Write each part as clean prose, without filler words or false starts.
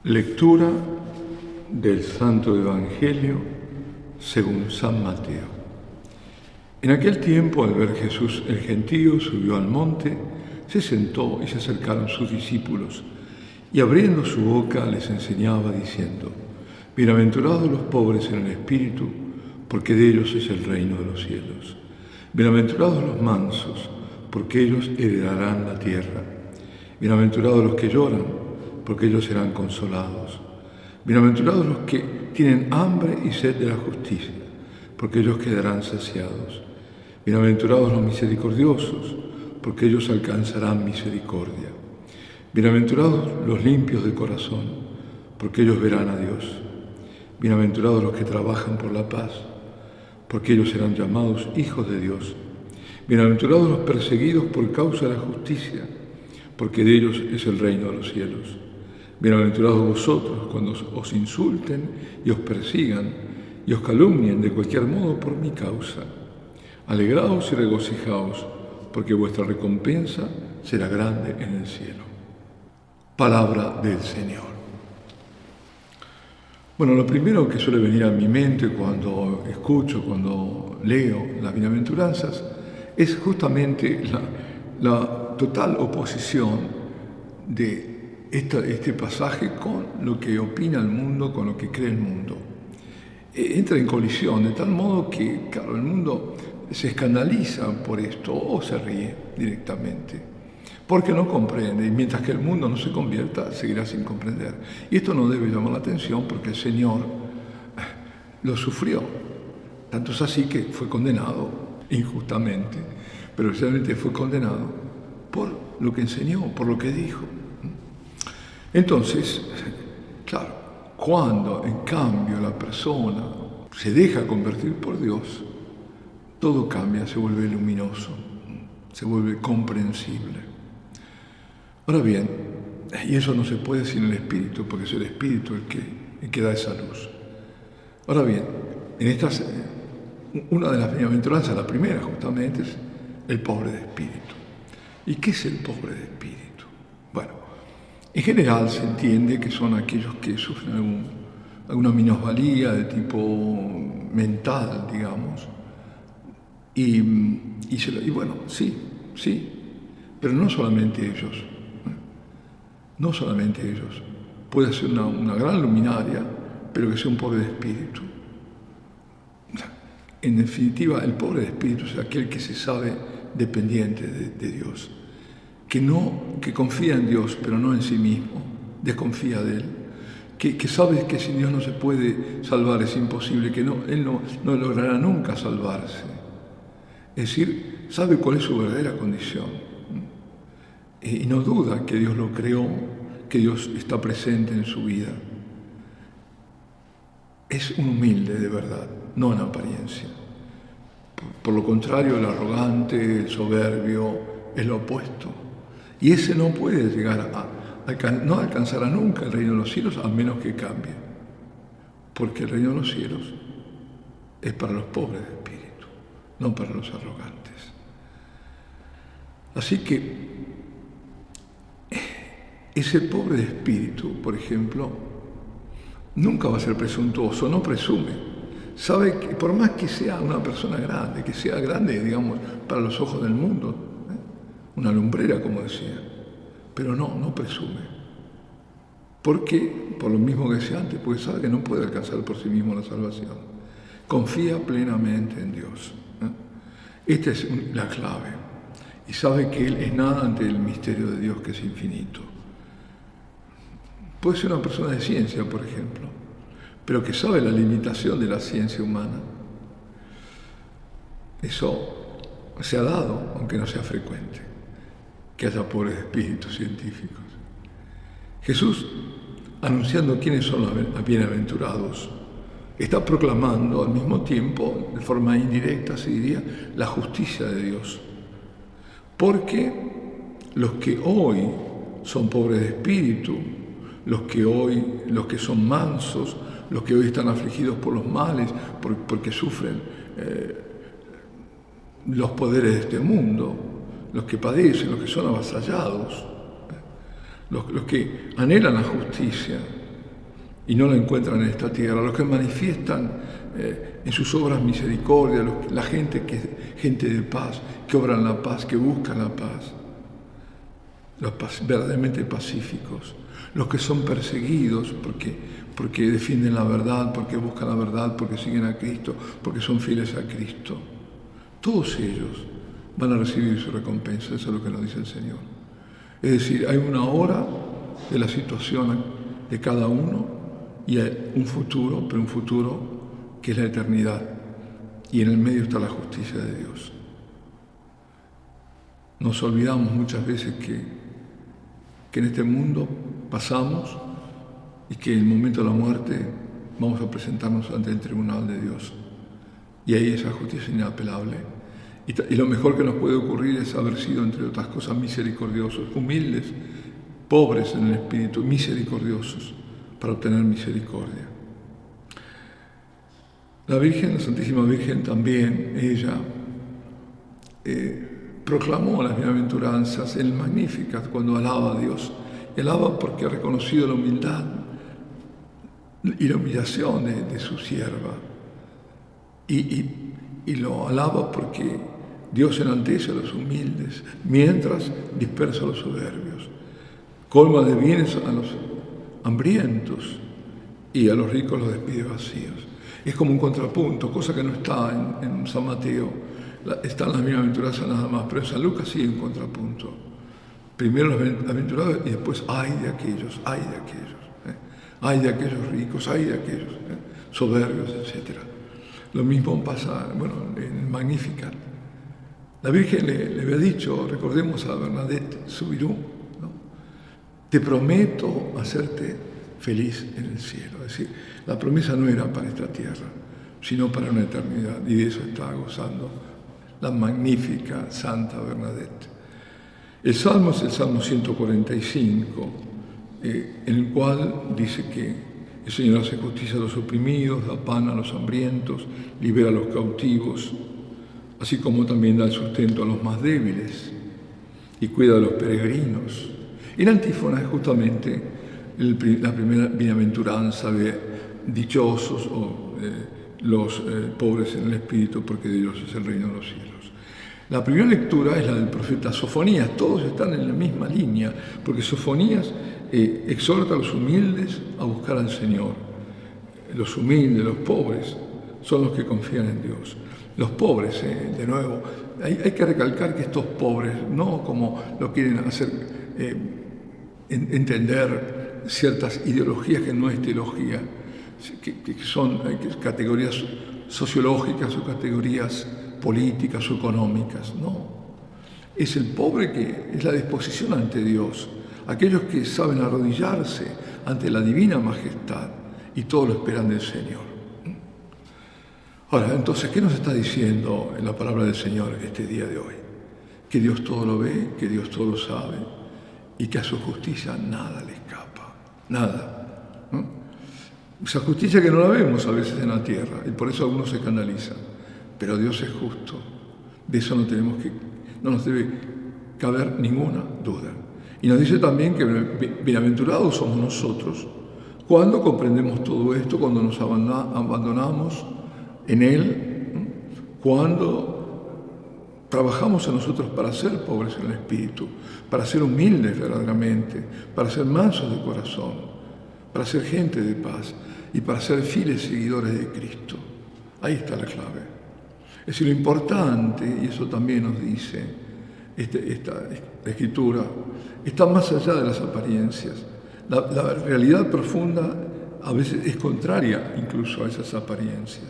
Lectura del Santo Evangelio según San Mateo. En aquel tiempo, al ver Jesús el gentío, subió al monte, se sentó y se acercaron sus discípulos, y abriendo su boca les enseñaba diciendo: Bienaventurados los pobres en el espíritu, porque de ellos es el reino de los cielos. Bienaventurados los mansos, porque ellos heredarán la tierra. Bienaventurados los que lloran, porque ellos serán consolados. Bienaventurados los que tienen hambre y sed de la justicia, porque ellos quedarán saciados. Bienaventurados los misericordiosos, porque ellos alcanzarán misericordia. Bienaventurados los limpios de corazón, porque ellos verán a Dios. Bienaventurados los que trabajan por la paz, porque ellos serán llamados hijos de Dios. Bienaventurados los perseguidos por causa de la justicia, porque de ellos es el reino de los cielos. Bienaventurados vosotros cuando os insulten y os persigan y os calumnien de cualquier modo por mi causa. Alegraos y regocijaos, porque vuestra recompensa será grande en el cielo. Palabra del Señor. Bueno, lo primero que suele venir a mi mente cuando escucho, cuando leo las bienaventuranzas, es justamente la total oposición de este pasaje con lo que opina el mundo, con lo que cree el mundo. Entra en colisión de tal modo que, claro, el mundo se escandaliza por esto o se ríe directamente, porque no comprende, y mientras que el mundo no se convierta, seguirá sin comprender. Y esto no debe llamar la atención porque el Señor lo sufrió. Tanto es así que fue condenado injustamente, pero realmente fue condenado por lo que enseñó, por lo que dijo. Entonces, claro, cuando en cambio la persona se deja convertir por Dios, todo cambia, se vuelve luminoso, se vuelve comprensible. Ahora bien, y eso no se puede sin el Espíritu, porque es el Espíritu el que da esa luz. Ahora bien, una de las bienaventuranzas, la primera justamente, es el pobre de espíritu. ¿Y qué es el pobre de espíritu? Bueno, en general se entiende que son aquellos que sufren alguna minusvalía de tipo mental, digamos. Y bueno, sí, pero no solamente ellos. No solamente ellos. Puede ser una gran luminaria, pero que sea un pobre de espíritu. En definitiva, el pobre de espíritu es aquel que se sabe dependiente de Dios, que confía en Dios, pero no en sí mismo, desconfía de Él, que sabe que sin Dios no se puede salvar, es imposible, que Él no logrará nunca salvarse. Es decir, sabe cuál es su verdadera condición y no duda que Dios lo creó, que Dios está presente en su vida. Es un humilde de verdad, no en apariencia. Por lo contrario, el arrogante, el soberbio, es lo opuesto. Y ese no puede llegar no alcanzará nunca el reino de los cielos a menos que cambie. Porque el reino de los cielos es para los pobres de espíritu, no para los arrogantes. Así que ese pobre de espíritu, por ejemplo, nunca va a ser presuntuoso, no presume. Sabe que por más que sea una persona grande, que sea grande, digamos, para los ojos del mundo, una lumbrera, como decía, pero no presume. ¿Por qué? Por lo mismo que decía antes, porque sabe que no puede alcanzar por sí mismo la salvación. Confía plenamente en Dios. Esta es la clave. Y sabe que Él es nada ante el misterio de Dios, que es infinito. Puede ser una persona de ciencia, por ejemplo, pero que sabe la limitación de la ciencia humana. Eso se ha dado, aunque no sea frecuente, que haya pobres espíritus científicos. Jesús, anunciando quiénes son los bienaventurados, está proclamando al mismo tiempo, de forma indirecta se diría, la justicia de Dios. Porque los que hoy son pobres de espíritu, los que son mansos, los que hoy están afligidos por los males, porque sufren los poderes de este mundo, los que padecen, los que son avasallados, los que anhelan la justicia, y no la encuentran en esta tierra, los que manifiestan en sus obras misericordia, la gente de paz, que obran la paz, que buscan la paz, los verdaderamente pacíficos, los que son perseguidos porque defienden la verdad, porque buscan la verdad, porque siguen a Cristo, porque son fieles a Cristo. Todos ellos van a recibir su recompensa, eso es lo que nos dice el Señor. Es decir, hay una hora de la situación de cada uno y hay un futuro, pero un futuro que es la eternidad, y en el medio está la justicia de Dios. Nos olvidamos muchas veces que en este mundo pasamos y que en el momento de la muerte vamos a presentarnos ante el tribunal de Dios. Y ahí esa justicia inapelable. Y lo mejor que nos puede ocurrir es haber sido, entre otras cosas, misericordiosos, humildes, pobres en el espíritu, misericordiosos, para obtener misericordia. La Virgen, la Santísima Virgen también, ella proclamó las bienaventuranzas en el Magnificat cuando alaba a Dios. Y alaba porque ha reconocido la humildad y la humillación de su sierva. Y lo alaba porque Dios enaltece a los humildes, mientras dispersa a los soberbios. Colma de bienes a los hambrientos y a los ricos los despide vacíos. Es como un contrapunto, cosa que no está en San Mateo, está en las bienaventuranzas nada más, pero en San Lucas sí hay un contrapunto. Primero los aventurados y después ay de aquellos, ay de aquellos ricos, ay de aquellos soberbios, etc. Lo mismo pasa, en el Magnificat. La Virgen le había dicho, recordemos a Bernadette Soubirous, ¿no? Te prometo hacerte feliz en el cielo. Es decir, la promesa no era para esta tierra, sino para una eternidad, y de eso está gozando la magnífica Santa Bernadette. El Salmo es el Salmo 145, en el cual dice que el Señor hace justicia a los oprimidos, da pan a los hambrientos, libera a los cautivos, así como también da el sustento a los más débiles y cuida a los peregrinos. Y la antífona es justamente la primera bienaventuranza de dichosos los pobres en el espíritu, porque de Dios es el reino de los cielos. La primera lectura es la del profeta Sofonías, todos están en la misma línea, porque Sofonías exhorta a los humildes a buscar al Señor. Los humildes, los pobres, son los que confían en Dios. Los pobres, de nuevo, hay que recalcar que estos pobres, no como lo quieren hacer entender ciertas ideologías que no es teología, que son categorías sociológicas o categorías políticas o económicas, no. Es el pobre que es la disposición ante Dios, aquellos que saben arrodillarse ante la divina majestad y todo lo esperan del Señor. Ahora, entonces, ¿qué nos está diciendo en la palabra del Señor este día de hoy? Que Dios todo lo ve, que Dios todo lo sabe y que a su justicia nada le escapa, nada. ¿No? Esa justicia que no la vemos a veces en la tierra y por eso algunos se escandalizan, pero Dios es justo, de eso no nos debe caber ninguna duda. Y nos dice también que bienaventurados somos nosotros cuando comprendemos todo esto, cuando nos abandonamos en Él, cuando trabajamos en nosotros para ser pobres en el espíritu, para ser humildes verdaderamente, para ser mansos de corazón, para ser gente de paz y para ser fieles seguidores de Cristo. Ahí está la clave. Es decir, lo importante, y eso también nos dice esta escritura, está más allá de las apariencias. La realidad profunda a veces es contraria incluso a esas apariencias.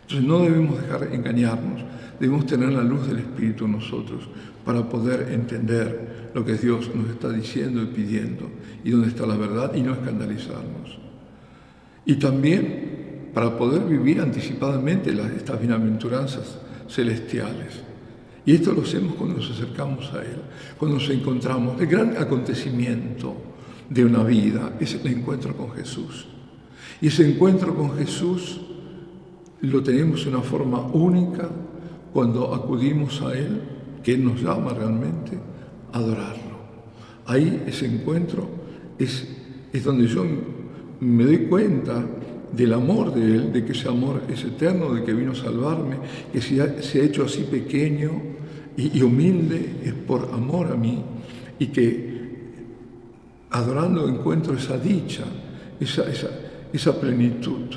Entonces no debemos dejar engañarnos, debemos tener la luz del Espíritu en nosotros para poder entender lo que Dios nos está diciendo y pidiendo y dónde está la verdad y no escandalizarnos. Y también para poder vivir anticipadamente estas bienaventuranzas celestiales. Y esto lo hacemos cuando nos acercamos a Él, cuando nos encontramos. El gran acontecimiento de una vida es el encuentro con Jesús. Y ese encuentro con Jesús lo tenemos de una forma única cuando acudimos a Él, que Él nos llama realmente a adorarlo. Ahí ese encuentro es donde yo me doy cuenta del amor de Él, de que ese amor es eterno, de que vino a salvarme, que se ha hecho así pequeño y humilde, es por amor a mí, y que adorando encuentro esa dicha, esa plenitud.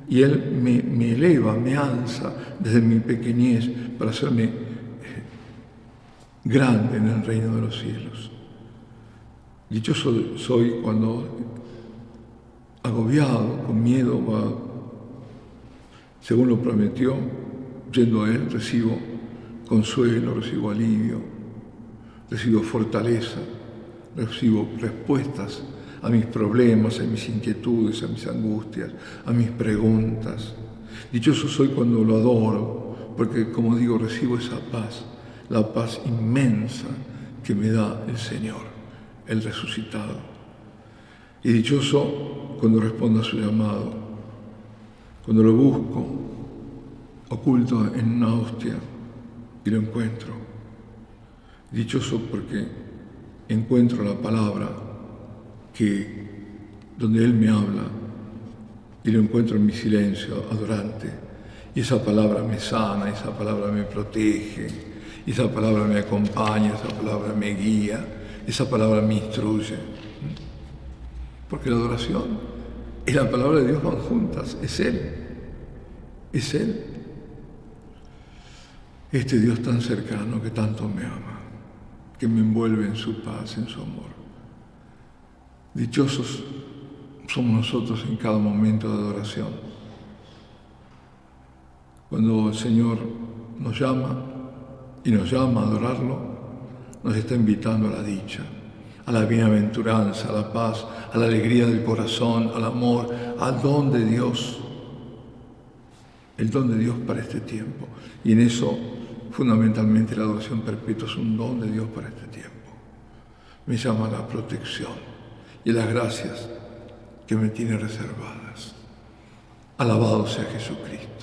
Y Él me eleva, me alza desde mi pequeñez para hacerme grande en el reino de los cielos. Dichoso soy cuando, agobiado, con miedo, según lo prometió, yendo a Él, recibo consuelo, recibo alivio, recibo fortaleza, recibo respuestas a mis problemas, a mis inquietudes, a mis angustias, a mis preguntas. Dichoso soy cuando lo adoro, porque, como digo, recibo esa paz, la paz inmensa que me da el Señor, el resucitado. Y dichoso cuando respondo a su llamado, cuando lo busco, oculto en una hostia, y lo encuentro. Dichoso porque encuentro la palabra donde Él me habla, y lo encuentro en mi silencio adorante. Y esa palabra me sana, esa palabra me protege, esa palabra me acompaña, esa palabra me guía, esa palabra me instruye. Porque la adoración y la palabra de Dios van juntas, es Él, es Él. Este Dios tan cercano que tanto me ama, que me envuelve en su paz, en su amor. Dichosos somos nosotros en cada momento de adoración. Cuando el Señor nos llama y nos llama a adorarlo, nos está invitando a la dicha, a la bienaventuranza, a la paz, a la alegría del corazón, al amor, al don de Dios. El don de Dios para este tiempo. Y en eso, fundamentalmente, la adoración perpetua es un don de Dios para este tiempo. Me llama a la protección y a las gracias que me tiene reservadas. Alabado sea Jesucristo.